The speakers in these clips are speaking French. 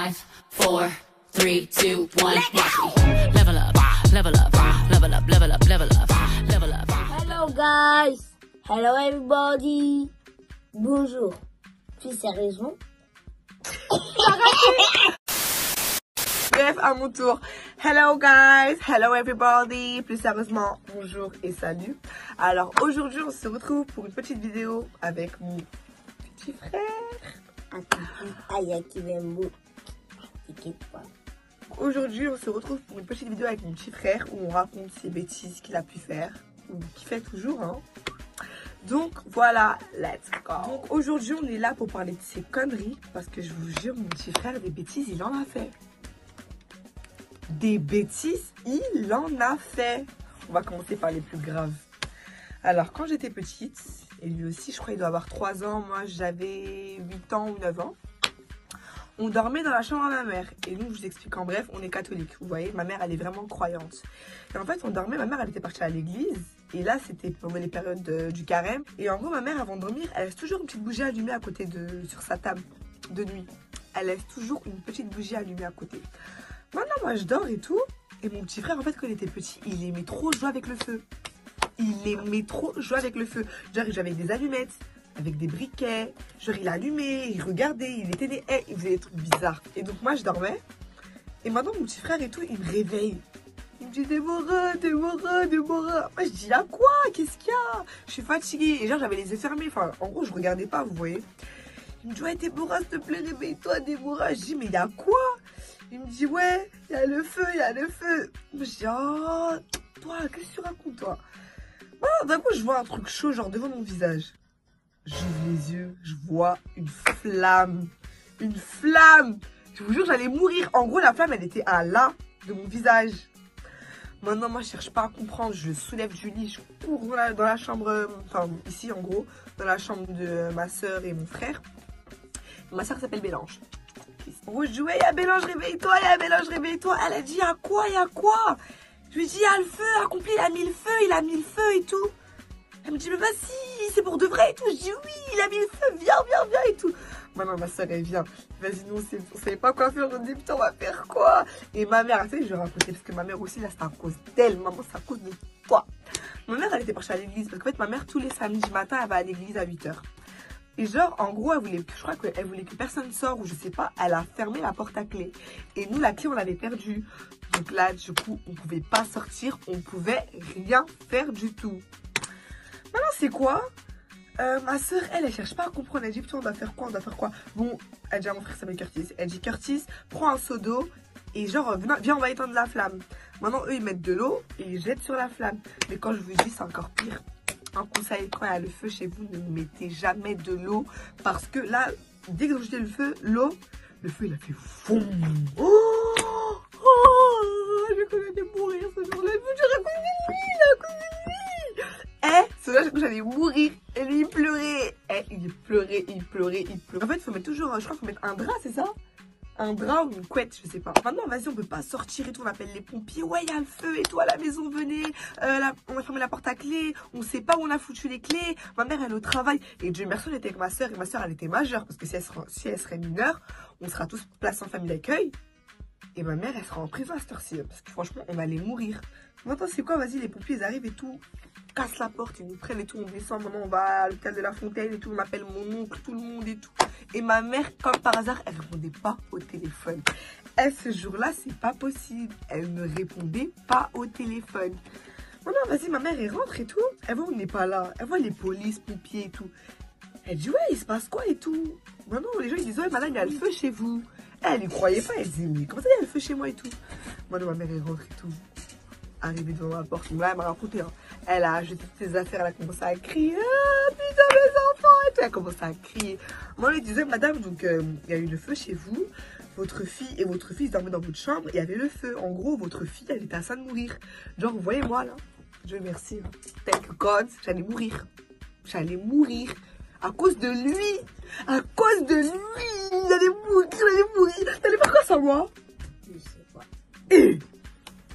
5, 4, 3, 2, 1, level up, level up, level up, level up, level up, level up. Hello guys, hello everybody. Bonjour. Plus sérieusement. Bref, à mon tour. Hello guys, hello everybody. Plus sérieusement, bonjour et salut. Alors aujourd'hui, on se retrouve pour une petite vidéo avec mon petit frère. Aujourd'hui, on se retrouve pour une petite vidéo avec mon petit frère où on raconte ses bêtises qu'il a pu faire ou qu'il fait toujours, hein. Donc voilà, let's go. Donc aujourd'hui, on est là pour parler de ses conneries parce que je vous jure, mon petit frère, des bêtises, il en a fait. Des bêtises, il en a fait. On va commencer par les plus graves. Alors, quand j'étais petite, et lui aussi, je crois qu'il doit avoir 3 ans, moi j'avais 8 ans ou 9 ans, on dormait dans la chambre à ma mère. Et nous, je vous explique en bref, on est catholique. Vous voyez, ma mère, elle est vraiment croyante. Et en fait, on dormait, ma mère, elle était partie à l'église. Et là, c'était pendant les périodes du carême. Et en gros, ma mère, avant de dormir, elle laisse toujours une petite bougie allumée à côté sur sa table de nuit. Elle laisse toujours une petite bougie allumée à côté. Maintenant, moi, je dors et tout. Et mon petit frère, en fait, quand il était petit, il aimait trop jouer avec le feu. Il aimait trop jouer avec le feu. Genre, j'avais des allumettes, avec des briquets. Genre, il allumait, il regardait, il était des haies, il faisait des trucs bizarres. Et donc, moi, je dormais. Et maintenant, mon petit frère et tout, il me réveille. Il me dit, Déborah, Déborah, Déborah. Moi, je dis, à quoi? Qu'est-ce qu'il y a? Je suis fatiguée. Et genre, j'avais les yeux fermés. Enfin, en gros, je regardais pas, vous voyez. Il me dit, ouais, Déborah, s'il te plaît, réveille-toi, Déborah. Je dis, mais il y a quoi? Il me dit, ouais, il y a le feu, il y a le feu. Je dis, oh, toi, qu'est-ce que tu racontes, toi? Voilà, d'un coup, je vois un truc chaud, genre, devant mon visage. J'ouvre les yeux, je vois une flamme. Une flamme. Je vous jure, j'allais mourir. En gros, la flamme, elle était à là de mon visage. Maintenant, moi, je cherche pas à comprendre. Je soulève du lit, je cours dans la chambre, enfin, ici, en gros, dans la chambre de ma soeur et mon frère. Ma soeur s'appelle Bélange. En gros, je dis, ouais, il y a Bélange, réveille-toi, il y a Bélange, réveille-toi. Elle a dit, il y a quoi, il y a quoi? Je lui dis, il y a le feu, accompli, il a mis le feu et tout. Elle me dit, mais vas-y, c'est pour de vrai et tout. Je dis, oui, il a mis le feu, viens, viens, viens et tout. Maintenant, ma soeur, elle vient. Vas-y, nous, on savait pas quoi faire. On dit, putain, on va faire quoi? Et ma mère, tu sais, je vais raconter parce que ma mère aussi, là, c'est à cause d'elle. Maman, c'est à cause de toi. Ma mère, elle était partie à l'église parce qu'en fait, ma mère, tous les samedis matin, elle va à l'église à 8 h. Et genre, en gros, je crois qu'elle voulait que personne sorte ou je sais pas, elle a fermé la porte à clé. Et nous, la clé, on l'avait perdue. Donc là, du coup, on pouvait pas sortir, on pouvait rien faire du tout. Maintenant, c'est quoi? Ma soeur, elle cherche pas à comprendre. Elle dit, putain, on doit faire quoi? On doit faire quoi? Bon, elle dit à mon frère, ça s'appelle Curtis. Elle dit, Curtis, prends un seau d'eau et genre, viens, on va éteindre la flamme. Maintenant, eux, ils mettent de l'eau et ils jettent sur la flamme. Mais quand je vous dis, c'est encore pire. Un conseil, quand il y a le feu chez vous, ne mettez jamais de l'eau. Parce que là, dès que vous jetez le feu, le feu, il a fait fond. Oh, je connais mourir ce jour-là. Je raconte une nuit, à cause de lui. Celui-là, j'allais mourir. Et lui, il pleurait. Il pleurait. En fait, il faut mettre toujours, je crois qu'il faut mettre un drap, c'est ça? Un drap ou une couette, je sais pas. Maintenant, vas-y, on peut pas sortir et tout. On appelle les pompiers. Ouais, il y a le feu et tout à la maison, venez. On a fermé la porte à clé. On sait pas où on a foutu les clés. Ma mère, elle est au travail. Et Dieu merci, on était avec ma soeur. Et ma soeur, elle était majeure. Parce que si elle serait mineure, on sera tous placés en famille d'accueil. Et ma mère, elle sera en prison à cette heure-ci. Parce que franchement, on allait mourir. Maintenant, c'est quoi? Vas-y, les pompiers, ils arrivent et tout. Cassent la porte, ils nous prennent et tout. On descend. Maman, on va à l'hôpital de la Fontaine et tout. On appelle mon oncle, tout le monde et tout. Et ma mère, comme par hasard, elle répondait pas au téléphone. Ce jour-là, c'est pas possible. Elle ne répondait pas au téléphone. Maintenant, vas-y, ma mère, elle rentre et tout. Elle voit, on n'est pas là. Elle voit les polices, pompiers et tout. Elle dit, ouais, il se passe quoi et tout? Maintenant, les gens, ils disent, ouais, madame, il y a le feu chez vous. Elle n'y croyait pas. Elle disait, mais comment ça, il y a le feu chez moi et tout? Maintenant, ma mère, elle rentre et tout. Arrivée devant la porte. Là, elle m'a raconté. Hein. Elle a jeté toutes ses affaires. Elle a commencé à crier. Ah, putain, mes enfants et tout. Elle a commencé à crier. Moi, elle disait, madame, donc, il y a eu le feu chez vous. Votre fille et votre fils dormaient dans votre chambre. Il y avait le feu. En gros, votre fille, elle était à ça de mourir. Genre, vous voyez, moi, là. Dieu merci. Hein. Thank God. J'allais mourir. J'allais mourir. À cause de lui. À cause de lui. J'allais mourir. J'allais mourir. T'allais faire quoi ça, moi? Je sais pas. Eh,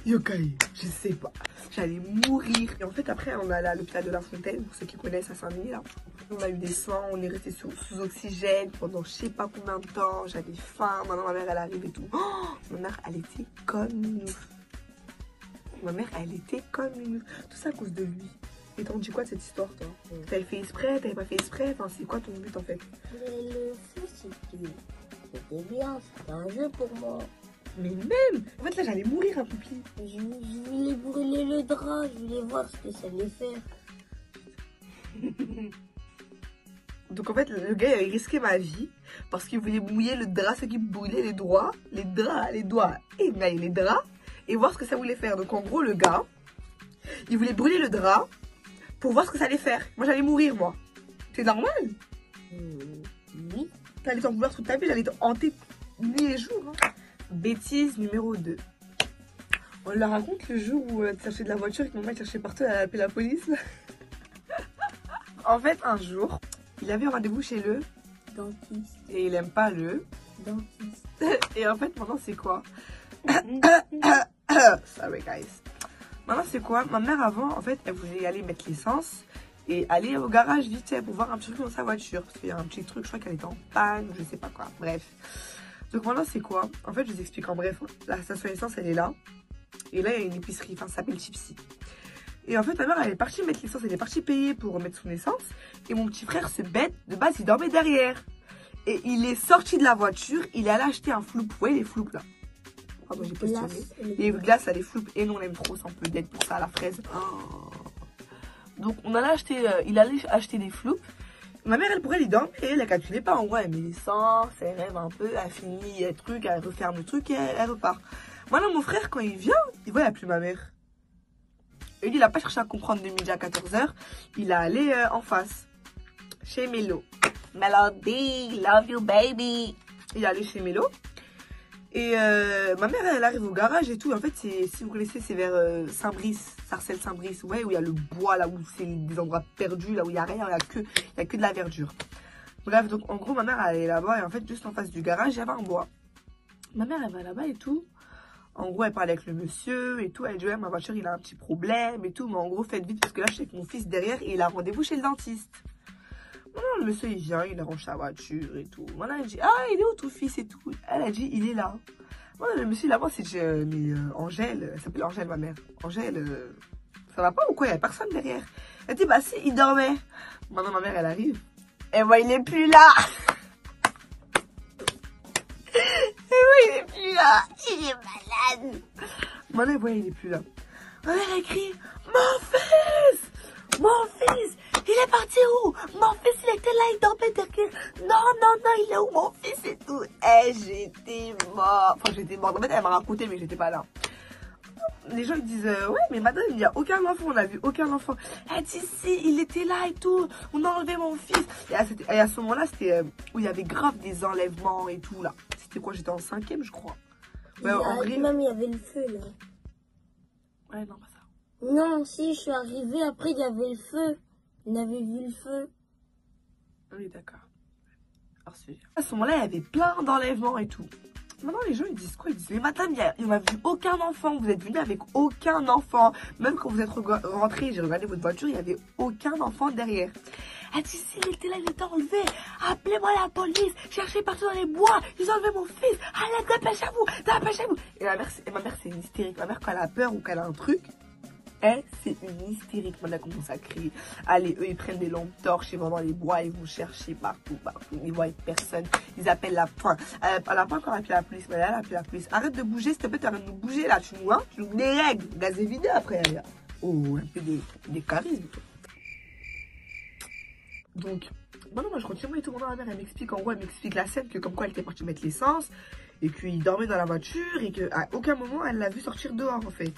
Yokai, je sais pas. J'allais mourir. Et en fait, après, on est allé à l'hôpital de La Fontaine, pour ceux qui connaissent à Saint-Denis, là. On a eu des soins, on est resté sous oxygène pendant je sais pas combien de temps. J'avais faim, maintenant ma mère, elle arrive et tout. Oh, ma mère, elle était comme une ouf. Ma mère, elle était comme une ouf. Tout ça à cause de lui. Et t'en dis quoi de cette histoire, toi? T'avais fait exprès, t'avais pas fait exprès? Enfin, c'est quoi ton but, en fait? Le feu, c'était bien, c'était un jeu pour moi. Mais même, en fait, là, j'allais mourir, un poupi. Je voulais brûler le drap, je voulais voir ce que ça allait faire. Donc en fait, le gars, il avait risqué ma vie parce qu'il voulait mouiller le drap, ce qui brûlait les doigts et les draps et voir ce que ça voulait faire. Donc en gros, le gars, il voulait brûler le drap pour voir ce que ça allait faire. Moi, j'allais mourir, moi. C'est normal. Oui. T'allais t'en vouloir toute ta vie, j'allais te hanter nuit et jour. Hein. Bêtise numéro 2. On leur raconte le jour où tu cherchais de la voiture et que maman cherchait partout, elle a appelé la police. En fait, un jour, il avait rendez-vous chez le Dentiste. et il aime pas le Dentiste. et en fait, maintenant, c'est quoi? Sorry, guys. Maintenant, c'est quoi? Ma mère, avant, en fait, elle voulait aller mettre l'essence et aller au garage vite fait pour voir un petit truc dans sa voiture. Parce qu'il y a un petit truc, je crois qu'elle était en panne, je sais pas quoi. Bref. Donc maintenant, c'est quoi? En fait, je vous explique en bref. Hein. La station essence, elle est là. Et là, il y a une épicerie, enfin, ça s'appelle Tipsy. Et en fait, ma mère, elle est partie mettre l'essence, elle est partie payer pour remettre son essence. Et mon petit frère, ce bête, de base, il dormait derrière. Et il est sorti de la voiture, il est allé acheter un floup. Vous voyez les floups là? Pardon, j'ai questionné. Les glaces, à les floups. Et nous, on aime trop, ça, on peut d'être pour ça à la fraise. Oh. Donc, on allait acheter, il allait acheter des floups. Ma mère, elle, pour elle, il dormait et elle calculait pas. En gros, elle met l'essence, elle rêve un peu, elle finit le truc, elle referme le truc et elle repart. Maintenant, mon frère, quand il vient, il voit, il n'y a plus ma mère. Et lui, il n'a pas cherché à comprendre de midi à 14h. Il est allé en face, chez Mélo. Melody, love you baby. Il est allé chez Mélo. Et ma mère, elle arrive au garage et tout. En fait, si vous connaissez, c'est vers Saint-Brice, Sarcelles-Saint-Brice. Ouais, où il y a le bois, là où c'est des endroits perdus, là où il n'y a rien, il n'y a que de la verdure. Bref, donc en gros, ma mère, elle est là-bas. Et en fait, juste en face du garage, il y avait un bois. Ma mère, elle va là-bas et tout. En gros, elle parle avec le monsieur et tout. Elle dit, ouais, ma voiture, il a un petit problème et tout. Mais en gros, faites vite parce que là, je suis avec mon fils derrière et il a rendez-vous chez le dentiste. Maintenant, le monsieur, il vient, il arrange sa voiture et tout. Maintenant, elle dit, ah, il est où ton fils et tout? Elle a dit, il est là. Maintenant, le monsieur, là-bas, c'est mais Angèle, elle s'appelle Angèle, ma mère. Angèle, ça va pas ou quoi? Il n'y a personne derrière. Elle dit, bah si, il dormait. Maintenant, ma mère, elle arrive. Et moi, il est plus là. Il est plus là, il est malade. Maintenant, elle voit, il est plus là. Ma mère écrit, mon fils, il est parti où? Mon fils, il était là, il dormait derrière. Non, il est où mon fils et tout? Eh, j'étais mort. Enfin, j'étais morte. En fait, elle m'a raconté, mais j'étais pas là. Les gens, ils disent, ouais, mais madame, il n'y a aucun enfant, on n'a vu aucun enfant. Elle dit, si, il était là et tout, on a enlevé mon fils. Et à ce moment-là, c'était où il y avait grave des enlèvements et tout, là. C'était quoi? J'étais en 5e, je crois. Ouais, en vrai. Même il y avait le feu, là. Ouais, non, pas ça. Non, si, je suis arrivée, après, il y avait le feu. On avait vu le feu. Oui, d'accord. À ce moment-là, il y avait plein d'enlèvements et tout. Maintenant, les gens, ils disent quoi? Ils disent, mais madame, il n'y a vu aucun enfant. Vous êtes venu avec aucun enfant. Même quand vous êtes rentré, j'ai regardé votre voiture, il n'y avait aucun enfant derrière. Elle dit, si, il était là, il était enlevé. Appelez-moi la police. Cherchez partout dans les bois. Ils ont enlevé mon fils. Allez, dépêchez-vous. Et ma mère, c'est une hystérique. Ma mère, quand elle a peur ou qu'elle a un truc, c'est une hystérique. Maintenant, elle commence à crier. Allez, eux, ils prennent des lampes torches, ils vont dans les bois, ils vont chercher partout. Ils voient personne. Ils appellent la fin. Elle n'a pas encore appelé la police, mais elle a appelé la police. Arrête de bouger, s'il te plaît, tu arrêtes de nous bouger là. Tu nous dérègles. Gaz et vidéo après. Oh, un peu de charisme. Donc, maintenant, moi, je continue et tout. Maintenant, ma mère, elle m'explique, en gros, elle m'explique la scène, que comme quoi elle était partie mettre l'essence, et qu'il dormait dans la voiture, et qu'à aucun moment, elle l'a vu sortir dehors, en fait.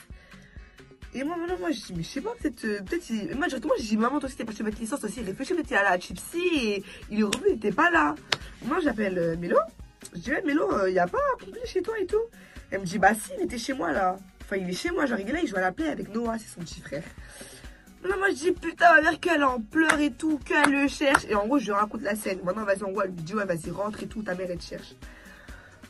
Et moi, je dis, mais je sais pas, peut-être, moi, directement, je dis, maman, toi aussi, t'es partie mettre l'essence aussi, réfléchis, peut-être, il est allé à Chipsy, et il est revenu, il était pas là. Moi, j'appelle Mélo, je dis, ouais, Mélo, il n'y a pas un pompier chez toi et tout. Elle me dit, bah si, il était chez moi, là. Enfin, il est chez moi, genre, il est là, et je vais l'appeler avec Noah, c'est son petit frère. Non, moi je dis putain, ma mère qu'elle en pleure et tout, qu'elle le cherche. Et en gros, je lui raconte la scène. Maintenant, vas-y, en gros, elle lui dit, ouais, vas-y, rentre et tout, ta mère elle te cherche.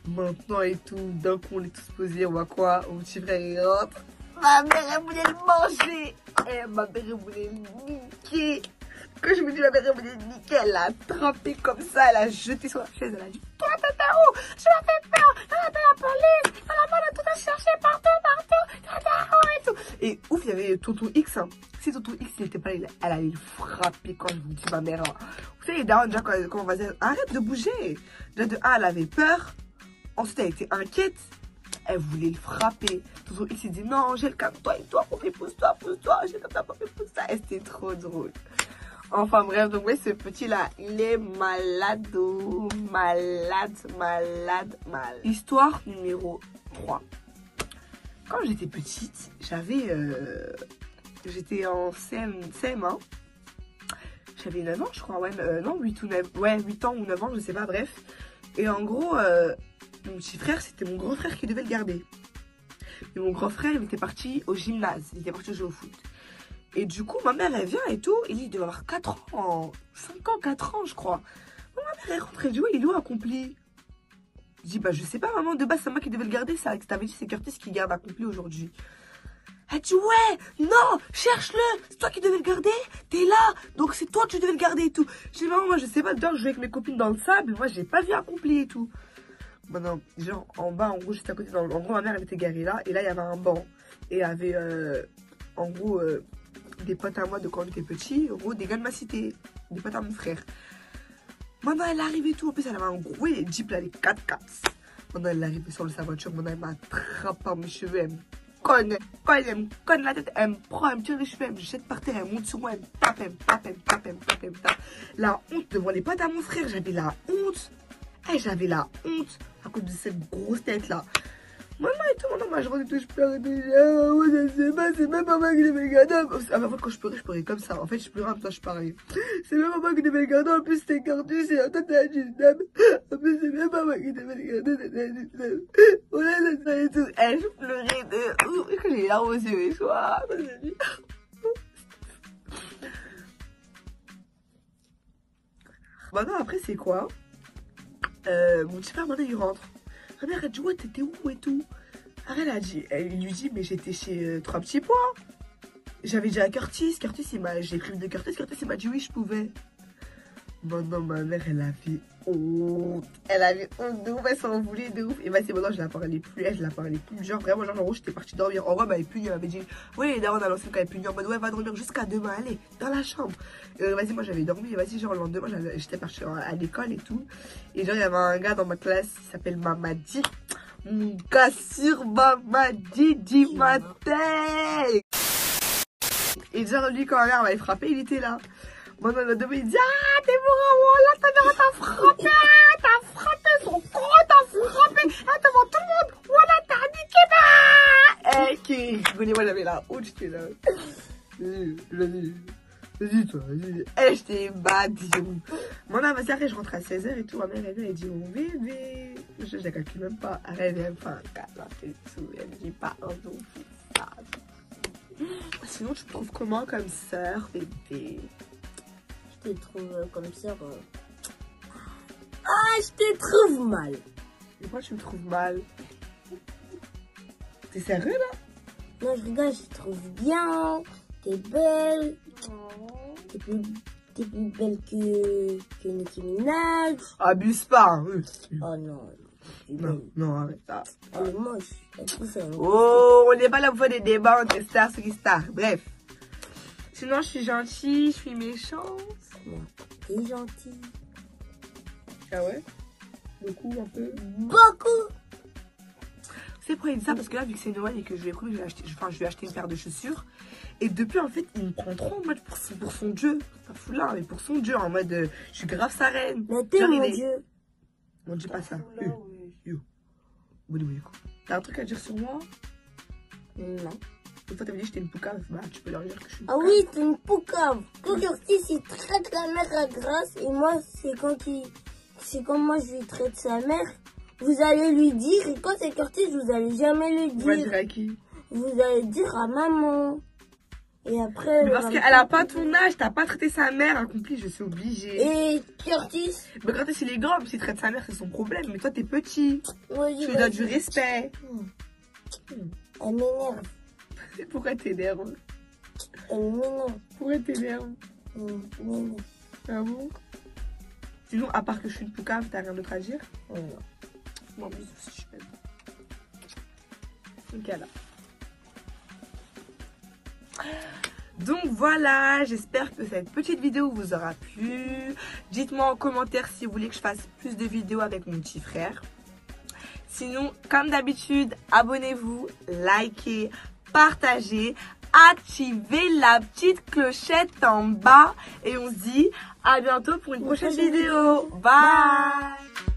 Maintenant et tout, d'un coup, on est tous posés, on voit quoi? Mon petit frère il rentre. Ma mère, elle voulait le manger. Et ma mère, elle voulait le niquer. Quand je me dis ma mère, elle voulait le niquer, elle l'a attrapé comme ça, elle a jeté sur la chaise, elle a dit, toi, t'es où? Je m'as fait peur, elle a appelé la police, elle a mal à tout à chercher partout, et tout. Et ouf, il y avait Tonton X, hein. Si Tonton X n'était pas là, elle allait le frapper quand je vous dis ma mère. Hein. Vous savez, Daron, déjà, quand on va dire, arrête de bouger. Déjà, de un, elle avait peur. Ensuite, elle était inquiète. Elle voulait le frapper. Tonton X, il dit, non, Angèle, calme-toi, et toi, pousse-toi, Angèle, comme ça, pousse-toi. Et c'était trop drôle. Enfin bref, donc oui, ce petit-là, il est malade. Histoire numéro 3. Quand j'étais petite, j'étais en CM1. J'avais 9 ans, je crois. Ouais, non, 8 ou 9. Ouais, 8 ans ou 9 ans, je sais pas, bref. Et en gros, mon petit frère, c'était mon grand frère qui devait le garder. Et mon grand frère, il était parti au gymnase. Il était parti jouer au foot. Et du coup, ma mère, elle vient et tout. Il devait avoir 4 ans. 5 ans, 4 ans, je crois. Ma mère, elle rentre, elle dit, ouais, il est où Accompli? Je dis, bah, je sais pas, maman, de base, c'est moi qui devais le garder. Ça, t'avais dit, c'est Curtis qui garde Accompli aujourd'hui. Elle dit, ouais, non, cherche-le. C'est toi qui devais le garder. T'es là. Donc, c'est toi que tu devais le garder et tout. Je dis, maman, moi, je sais pas, dehors, je jouais avec mes copines dans le sable. Moi, j'ai pas vu Accompli et tout. Bon, non, genre, en bas, en gros, juste à côté, en gros, ma mère, elle était garée là. Et là, il y avait un banc. Et il y avait, en gros, des potes à moi de quand on était petit, en gros des gars de ma cité, des potes à mon frère. Maman elle arrive et tout, en plus elle avait un gros Jeep là, les 4x4. Maman elle arrive sur sa voiture, maman elle m'attrape par mes cheveux, elle me conne, elle me conne la tête, elle me prend, elle me tire les cheveux, elle me jette par terre, elle monte sur moi, elle me tape, elle me tape, elle me tape, elle me tape, elle me tape. La honte devant les potes à mon frère, j'avais la honte. J'avais la honte à cause de cette grosse tête là. Maman et tout, maman, je rentre et tout, je pleure et tout. Je sais pas, c'est même pas moi qui devais le garder. Ah, mais en fait, quand je pleurais comme ça. En fait, je pleurais en même temps, je parlais. C'est même pas moi qui devais le garder. En plus, c'était Curtis et toi, t'es un système. En plus, c'est même pas moi qui devais le garder. T'es un système. Voilà, c'est ça et tout. Je pleurais de ouf. Quand j'ai les larmes aux yeux et soir. Maintenant, après, c'est quoi? Mon petit frère, maintenant, il rentre. Ma mère, elle dit, ouais, t'étais où et tout. Elle lui dit, mais j'étais chez 3 petits pois. J'avais dit à Curtis, j'ai écrit de Curtis, il m'a dit, oui, je pouvais. Maintenant, ma mère, elle avait honte. Elle avait honte de ouf, elle s'en voulait de ouf. Et bah, c'est maintenant, je la parlais plus, Genre, vraiment, genre, en gros, j'étais partie dormir. En gros, elle m'avait puni, elle m'avait dit, oui, Daron, on a lancé quand elle puni en mode, ouais, va dormir jusqu'à demain, allez, dans la chambre. Vas-y, moi, j'avais dormi, et vas-y, genre, le lendemain, j'étais partie à l'école et tout. Et genre, il y avait un gars dans ma classe, il s'appelle Mamadi. Mon gars sur Mamadi du matin. Et genre, lui, quand ma mère m'avait frappé, il était là. Moi, dans le demain, il dit, ah, t'es bon, là, ta mère t'a frappé, son con, t'as frappé, devant tout le monde, voilà, t'as niqué, qui rigolait, moi, j'avais la honte, j'étais là. Vas-y, toi, vas-y. J'étais badiou. Moi, là, vas-y, après, je rentre à 16h et tout. Ma mère, elle dit, mon bébé. Je la calcule même pas. Elle vient me faire un câlin et tout. Elle me dit pas un nom. Sinon, tu me trouves comment comme sœur, bébé? Je te trouve comme sœur. Je te trouve mal. Et moi, tu me trouves mal. T'es sérieux, là? Non, je rigole, je te trouve bien. T'es belle. T'es plus belle que Nicki Minaj. Abuse pas, hein. Oh non. Non, arrête ça. Elle est moche. Oh, on n'est pas là pour faire des débats entre stars sur stars. Bref. Sinon, je suis gentille, je suis méchante. Non, t'es gentille. Ah ouais? Beaucoup, un peu? Beaucoup. C'est pourquoi il dit ça, parce que là, vu que c'est Noël et que je lui ai promis, je vais acheter une paire de chaussures. Et depuis, en fait, il me prend trop en mode pour son dieu. Pas fou là, mais pour son dieu, en mode je suis grave sa reine. Mais t'es mon dieu. On dit pas ça. Yo. T'as un truc à dire sur moi? Non. Une fois, t'avais dit que j'étais une poucave. Bah, tu peux leur dire que je suis une poucave. Ah oui, t'es une poucave. Quand Curtis, il traite la mère à grâce, et moi, c'est quand moi, je lui traite sa mère, vous allez lui dire, et quand c'est Curtis, vous allez jamais lui dire. Vous allez dire à qui? Vous allez dire à maman. Et après... Mais parce qu'elle a pas ton âge, t'as pas traité sa mère, Accompli, je suis obligée. Et Curtis? Mais Curtis, il est grand, s'il traite sa mère, c'est son problème. Mais toi, t'es petit. Tu lui donnes du respect. Elle m'énerve. Pourquoi t'énerves? Elle m'énerve. Pourquoi t'énerves? M'énerve. Ah bon? Sinon, à part que je suis une poucave, t'as rien d'autre à dire? Non. Bon, bisous si je peux. Donc là. Donc voilà, j'espère que cette petite vidéo vous aura plu. Dites-moi en commentaire si vous voulez que je fasse plus de vidéos avec mon petit frère. Sinon, comme d'habitude, abonnez-vous, likez, partagez, activez la petite clochette en bas. Et on se dit à bientôt pour une prochaine vidéo. Bye.